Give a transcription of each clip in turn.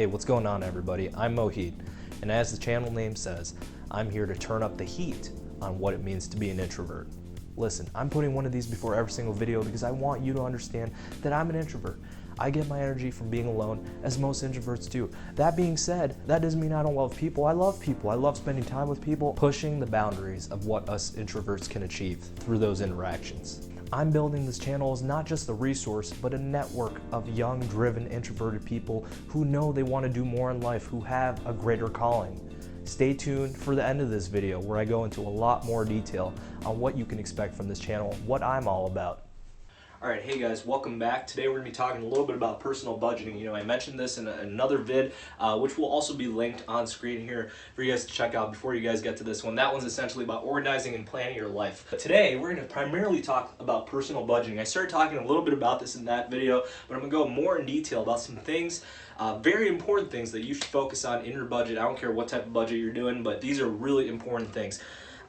Hey, what's going on everybody? I'm Mohit, and as the channel name says, I'm here to turn up the heat on what it means to be an introvert. Listen, I'm putting one of these before every single video because I want you to understand that I'm an introvert. I get my energy from being alone, as most introverts do. That being said, that doesn't mean I don't love people. I love people. I love spending time with people, pushing the boundaries of what us introverts can achieve through those interactions. I'm building this channel as not just a resource, but a network of young, driven, introverted people who know they want to do more in life, who have a greater calling. Stay tuned for the end of this video where I go into a lot more detail on what you can expect from this channel, what I'm all about. Alright, hey guys, welcome back. Today we're going to be talking a little bit about personal budgeting. You know, I mentioned this in another vid, which will also be linked on screen here for you guys to check out before you guys get to this one. That one's essentially about organizing and planning your life. But today, we're going to primarily talk about personal budgeting. I started talking a little bit about this in that video, but I'm going to go more in detail about some things, very important things that you should focus on in your budget. I don't care what type of budget you're doing, but these are really important things.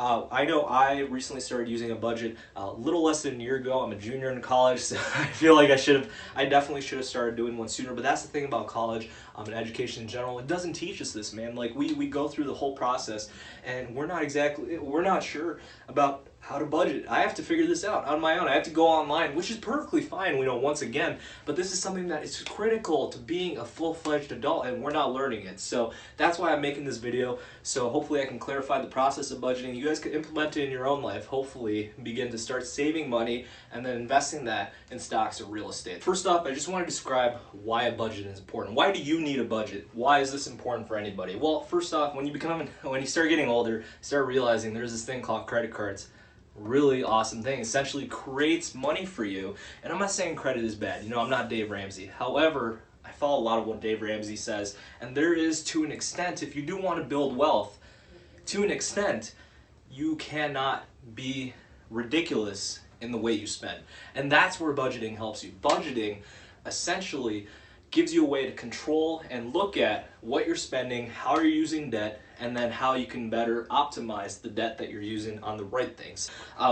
I know I recently started using a budget a little less than a year ago. I'm a junior in college, so I feel like I definitely should have started doing one sooner. But that's the thing about college and education in general. It doesn't teach us this, man. Like we go through the whole process and we're not sure about how to budget. I have to figure this out on my own. I have to go online, which is perfectly fine, you know, once again, but this is something that is critical to being a full-fledged adult and we're not learning it. So that's why I'm making this video. So hopefully I can clarify the process of budgeting. You guys can implement it in your own life, hopefully begin to start saving money and then investing that in stocks or real estate. First off, I just want to describe why a budget is important. Why do you need a budget? Why is this important for anybody? Well, first off, when you start getting older, start realizing there's this thing called credit cards. Really awesome thing. Essentially creates money for you. And I'm not saying credit is bad. You know, I'm not Dave Ramsey. However, I follow a lot of what Dave Ramsey says. And there is, to an extent, if you do want to build wealth, to an extent, you cannot be ridiculous in the way you spend. And that's where budgeting helps you. Budgeting essentially gives you a way to control and look at what you're spending, how you're using debt, and then how you can better optimize the debt that you're using on the right things.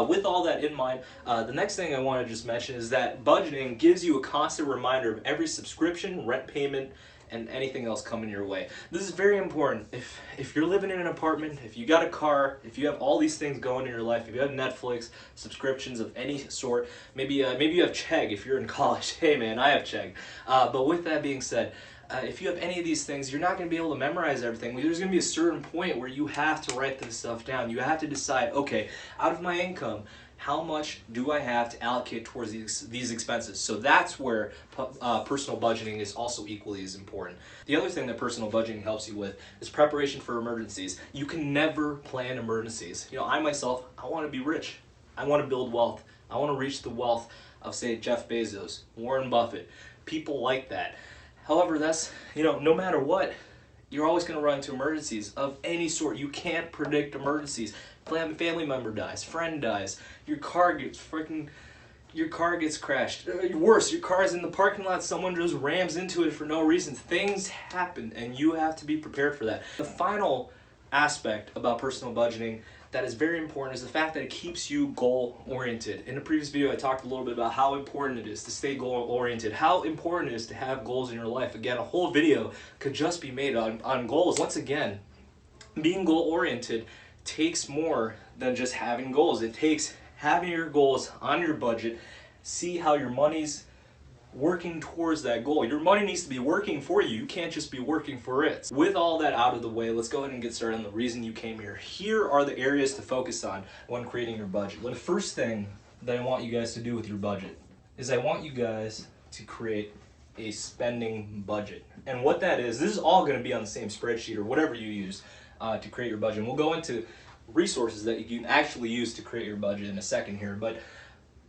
With all that in mind, the next thing I want to just mention is that budgeting gives you a constant reminder of every subscription, rent payment, and anything else coming your way. This is very important. If you're living in an apartment, if you got a car, if you have all these things going in your life, if you have Netflix, subscriptions of any sort, maybe you have Chegg if you're in college. Hey man, I have Chegg. But with that being said, if you have any of these things, you're not going to be able to memorize everything. There's going to be a certain point where you have to write this stuff down. You have to decide, okay, out of my income, how much do I have to allocate towards these expenses? So that's where personal budgeting is also equally as important. The other thing that personal budgeting helps you with is preparation for emergencies. You can never plan emergencies. You know, I myself, I want to be rich. I want to build wealth. I want to reach the wealth of, say, Jeff Bezos, Warren Buffett, people like that. However, that's, you know, no matter what, you're always going to run into emergencies of any sort. You can't predict emergencies. Family member dies, friend dies, your car gets crashed. Worse, your car is in the parking lot, someone just rams into it for no reason. Things happen and you have to be prepared for that. The final aspect about personal budgeting that is very important is the fact that it keeps you goal-oriented. In the previous video, I talked a little bit about how important it is to stay goal-oriented, how important it is to have goals in your life. Again, a whole video could just be made on goals. Once again, being goal-oriented takes more than just having goals. It takes having your goals on your budget, see how your money's working towards that goal. Your money needs to be working for you. You can't just be working for it. With all that out of the way, let's go ahead and get started on the reason you came here. Here are the areas to focus on when creating your budget. The first thing that I want you guys to do with your budget is I want you guys to create a spending budget. And what that is, this is all going to be on the same spreadsheet or whatever you use to create your budget. And we'll go into resources that you can actually use to create your budget in a second here, but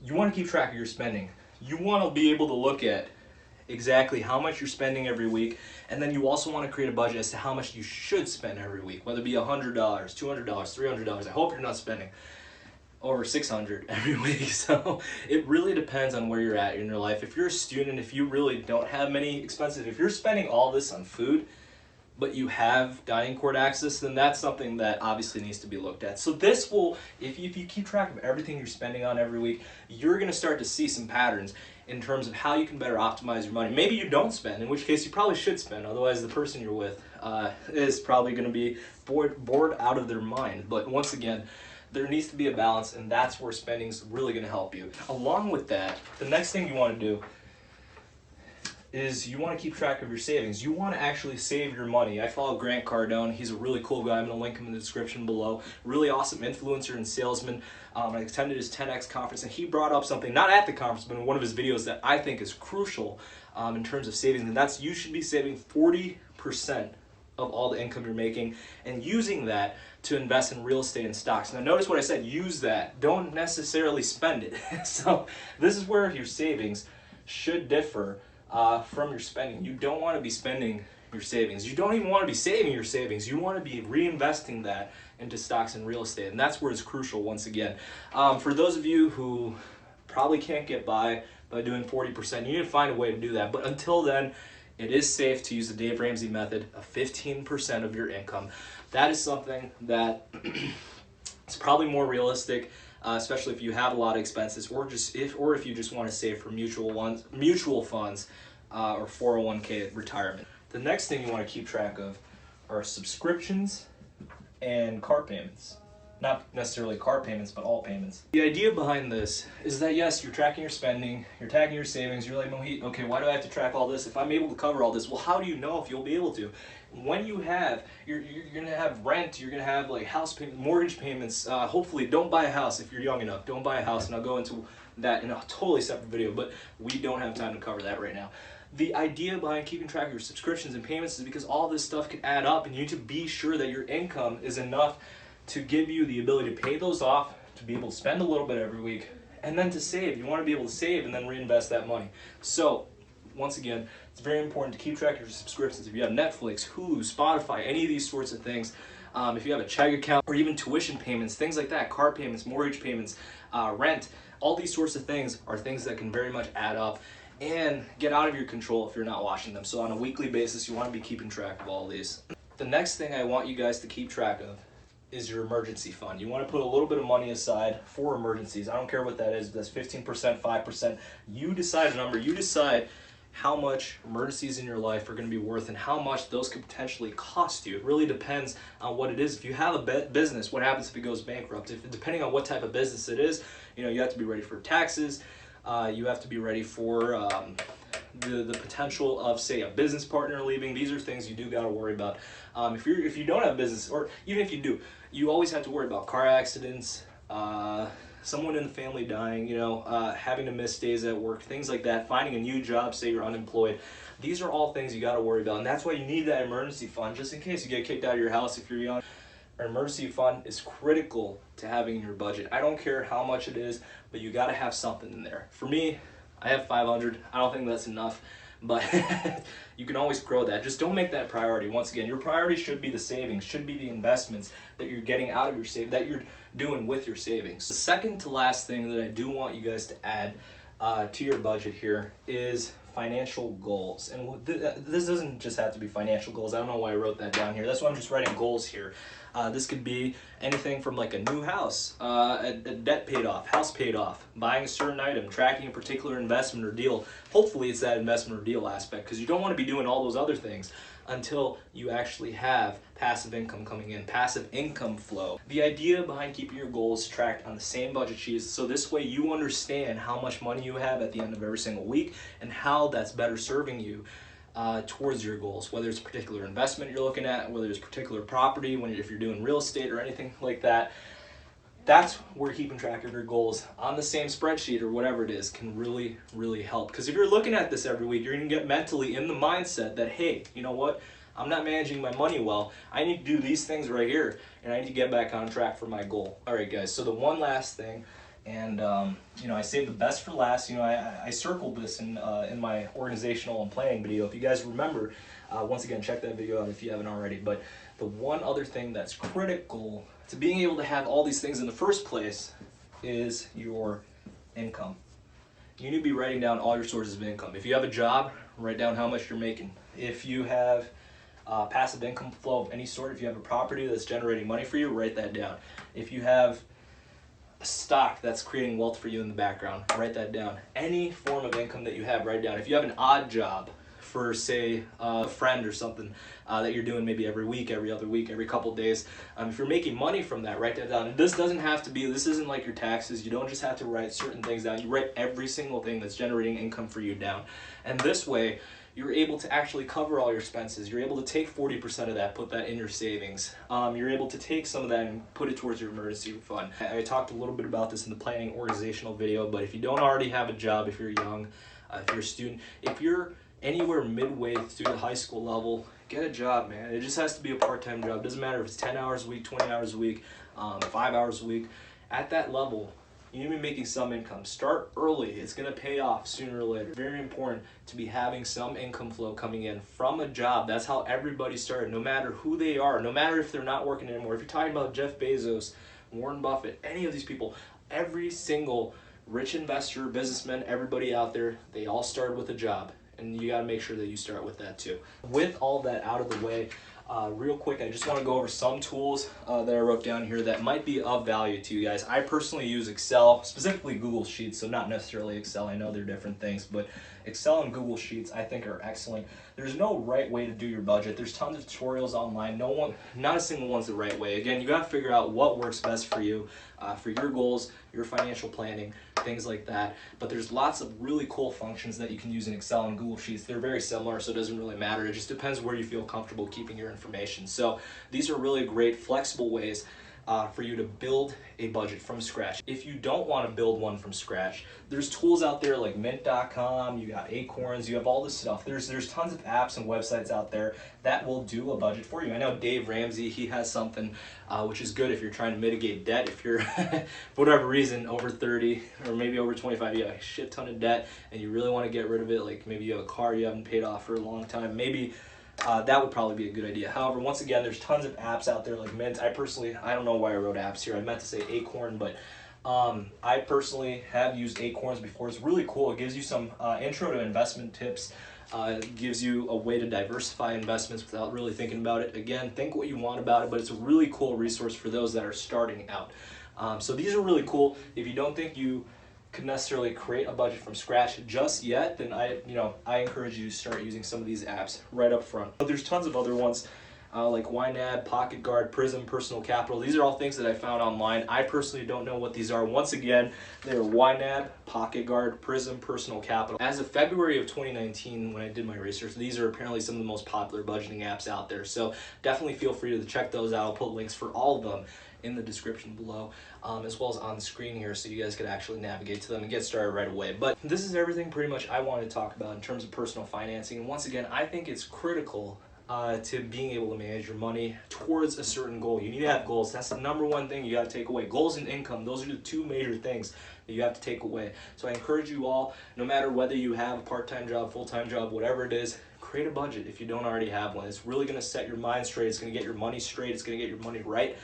you want to keep track of your spending. You want to be able to look at exactly how much you're spending every week, and then you also want to create a budget as to how much you should spend every week, whether it be $100, $200, $300. I hope you're not spending over $600 every week. So it really depends on where you're at in your life. If you're a student, if you really don't have many expenses, if you're spending all this on food, but you have dining cord access, then that's something that obviously needs to be looked at. So this will, if you keep track of everything you're spending on every week, you're going to start to see some patterns in terms of how you can better optimize your money. Maybe you don't spend, in which case you probably should spend, otherwise the person you're with is probably going to be bored out of their mind. But once again, there needs to be a balance, and that's where spending is really going to help you. Along with that, the next thing you want to do is you want to keep track of your savings. You want to actually save your money. I follow Grant Cardone. He's a really cool guy. I'm going to link him in the description below. Really awesome influencer and salesman. I attended his 10X conference, and he brought up something, not at the conference, but in one of his videos that I think is crucial in terms of savings, and that's you should be saving 40% of all the income you're making and using that to invest in real estate and stocks. Now notice what I said, use that. Don't necessarily spend it. So this is where your savings should differ from your spending. You don't want to be spending your savings. You don't even want to be saving your savings. You want to be reinvesting that into stocks and real estate. And that's where it's crucial once again. For those of you who probably can't get by doing 40%, you need to find a way to do that. But until then, it is safe to use the Dave Ramsey method of 15% of your income. That is something that is probably more realistic, especially if you have a lot of expenses, or if you just want to save for mutual funds or 401k retirement. The next thing you want to keep track of are subscriptions and car payments. Not necessarily car payments, but all payments. The idea behind this is that yes, you're tracking your spending, you're tracking your savings, you're like, Mohit, okay, why do I have to track all this? If I'm able to cover all this, well, how do you know if you'll be able to? When you have, you're gonna have rent, you're gonna have like house payment, mortgage payments, hopefully don't buy a house if you're young enough, don't buy a house, and I'll go into that in a totally separate video, but we don't have time to cover that right now. The idea behind keeping track of your subscriptions and payments is because all this stuff can add up, and you need to be sure that your income is enough to give you the ability to pay those off, to be able to spend a little bit every week, and then to save. You want to be able to save and then reinvest that money. So, once again, it's very important to keep track of your subscriptions. If you have Netflix, Hulu, Spotify, any of these sorts of things, if you have a check account, or even tuition payments, things like that, car payments, mortgage payments, rent, all these sorts of things are things that can very much add up and get out of your control if you're not watching them. So on a weekly basis, you want to be keeping track of all these. The next thing I want you guys to keep track of is your emergency fund. You want to put a little bit of money aside for emergencies. I don't care what that is. That's 15%, 5%. You decide a number. You decide how much emergencies in your life are going to be worth and how much those could potentially cost you. It really depends on what it is. If you have a business, what happens if it goes bankrupt? Depending on what type of business it is, you have to be ready for taxes. You have to be ready for the potential of, say, a business partner leaving. These are things you do got to worry about. If you don't have business, or even if you do, you always have to worry about car accidents, someone in the family dying, having to miss days at work, things like that, finding a new job, say you're unemployed. These are all things you got to worry about, and that's why you need that emergency fund, just in case you get kicked out of your house if you're young. An emergency fund is critical to having in your budget. I don't care how much it is, but you got to have something in there. For me, I have 500. I don't think that's enough, but you can always grow that. Just don't make that a priority. Once again, your priority should be the savings, should be the investments that you're getting out of your savings, that you're doing with your savings. The second to last thing that I do want you guys to add to your budget here is financial goals. And this doesn't just have to be financial goals. I don't know why I wrote that down here. That's why I'm just writing goals here. This could be anything from like a new house, a debt paid off, house paid off, buying a certain item, tracking a particular investment or deal. Hopefully it's that investment or deal aspect, because you don't want to be doing all those other things until you actually have passive income coming in, passive income flow. The idea behind keeping your goals tracked on the same budget sheet is so this way you understand how much money you have at the end of every single week and how that's better serving you towards your goals, whether it's a particular investment you're looking at, whether it's a particular property, if you're doing real estate or anything like that. That's where keeping track of your goals on the same spreadsheet or whatever it is can really, really help. Because if you're looking at this every week, you're going to get mentally in the mindset that, hey, you know what? I'm not managing my money well. I need to do these things right here, and I need to get back on track for my goal. All right, guys, so the one last thing, and I saved the best for last. I circled this in my organizational and planning video. If you guys remember, once again, check that video out if you haven't already. But the one other thing that's critical to being able to have all these things in the first place is your income. You need to be writing down all your sources of income. If you have a job, write down how much you're making. If you have passive income flow of any sort. If you have a property that's generating money for you, write that down. If you have a stock that's creating wealth for you in the background, write that down. Any form of income that you have, write down. If you have an odd job for, say, a friend or something that you're doing maybe every week, every other week, every couple days, if you're making money from that, write that down. And this doesn't have to be, this isn't like your taxes. You don't just have to write certain things down. You write every single thing that's generating income for you down. And this way, you're able to actually cover all your expenses. You're able to take 40% of that, put that in your savings. You're able to take some of that and put it towards your emergency fund. I talked a little bit about this in the planning organizational video, but if you don't already have a job, if you're young, if you're a student, if you're anywhere midway through the high school level, get a job, man. It just has to be a part-time job. Doesn't matter if it's 10 hours a week, 20 hours a week, 5 hours a week. At that level, you need to be making some income. Start early. It's going to pay off sooner or later. Very important to be having some income flow coming in from a job. That's how everybody started, no matter who they are, no matter if they're not working anymore. If you're talking about Jeff Bezos, Warren Buffett, any of these people, every single rich investor, businessman, everybody out there, they all started with a job. And you got to make sure that you start with that too. With all that out of the way, real quick, I just want to go over some tools that I wrote down here that might be of value to you guys. I personally use Excel, specifically Google Sheets, so not necessarily Excel. I know they're different things, but Excel and Google Sheets I think are excellent. There's no right way to do your budget. There's tons of tutorials online. Not a single one's the right way. Again, you got to figure out what works best for you, for your goals, your financial planning, things like that. But there's lots of really cool functions that you can use in Excel and Google Sheets. They're very similar, so it doesn't really matter. It just depends where you feel comfortable keeping your information. So these are really great, flexible ways for you to build a budget from scratch. If you don't want to build one from scratch, there's tools out there like mint.com, you got Acorns, you have all this stuff. There's tons of apps and websites out there that will do a budget for you. I know Dave Ramsey, he has something which is good if you're trying to mitigate debt. If you're, for whatever reason, over 30 or maybe over 25, you have a shit ton of debt and you really want to get rid of it, like maybe you have a car you haven't paid off for a long time, maybe that would probably be a good idea. However, once again, there's tons of apps out there like Mint. I don't know why I wrote apps here. I meant to say Acorn, but I personally have used Acorns before. It's really cool. It gives you some intro to investment tips. It gives you a way to diversify investments without really thinking about it. Again, think what you want about it, but it's a really cool resource for those that are starting out. So these are really cool. If you don't think you could necessarily create a budget from scratch just yet, then I encourage you to start using some of these apps right up front. But there's tons of other ones like YNAB, Pocket Guard, Prism, Personal Capital. These are all things that I found online. I personally don't know what these are. Once again, they're YNAB, Pocket Guard, Prism, Personal Capital. As of February of 2019, when I did my research, these are apparently some of the most popular budgeting apps out there. So definitely feel free to check those out. I'll put links for all of them in the description below, as well as on the screen here, so you guys could actually navigate to them and get started right away. But this is everything pretty much I wanted to talk about in terms of personal financing. And once again, I think it's critical to being able to manage your money towards a certain goal. You need to have goals. That's the number one thing you got to take away. Goals and income, those are the two major things that you have to take away. So I encourage you all, no matter whether you have a part-time job, full-time job, whatever it is, create a budget if you don't already have one. It's really going to set your mind straight. It's going to get your money straight. It's going to get your money right.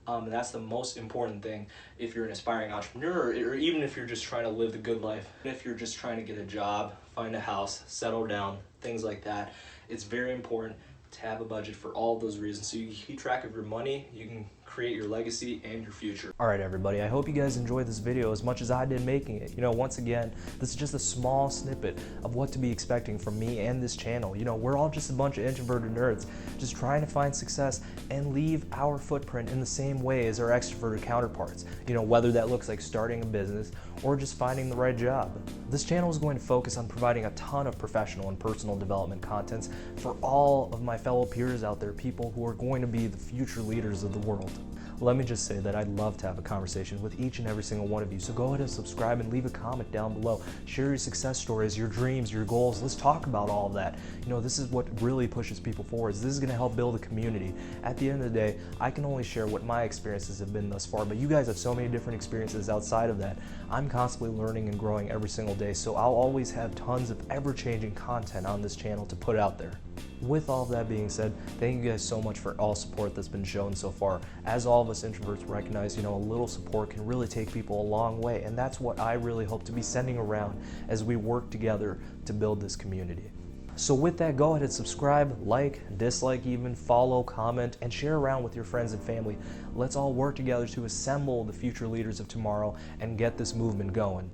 And that's the most important thing if you're an aspiring entrepreneur, or even if you're just trying to live the good life. If you're just trying to get a job, find a house, settle down, things like that, it's very important to have a budget for all of those reasons, so you can keep track of your money, you can create your legacy and your future. All right, everybody, I hope you guys enjoyed this video as much as I did making it. Once again, this is just a small snippet of what to be expecting from me and this channel. We're all just a bunch of introverted nerds just trying to find success and leave our footprint in the same way as our extroverted counterparts, whether that looks like starting a business or just finding the right job. This channel is going to focus on providing a ton of professional and personal development contents for all of my fellow peers out there, people who are going to be the future leaders of the world. Let me just say that I'd love to have a conversation with each and every single one of you, so go ahead and subscribe and leave a comment down below. Share your success stories, your dreams, your goals. Let's talk about all of that. This is what really pushes people forward. This is going to help build a community. At the end of the day, I can only share what my experiences have been thus far, but you guys have so many different experiences outside of that. I'm constantly learning and growing every single day, so I'll always have tons of ever-changing content on this channel to put out there. With all of that being said, thank you guys so much for all support that's been shown so far. As all of us introverts recognize, a little support can really take people a long way, and that's what I really hope to be sending around as we work together to build this community. So with that, go ahead and subscribe, like, dislike even, follow, comment, and share around with your friends and family. Let's all work together to assemble the future leaders of tomorrow and get this movement going.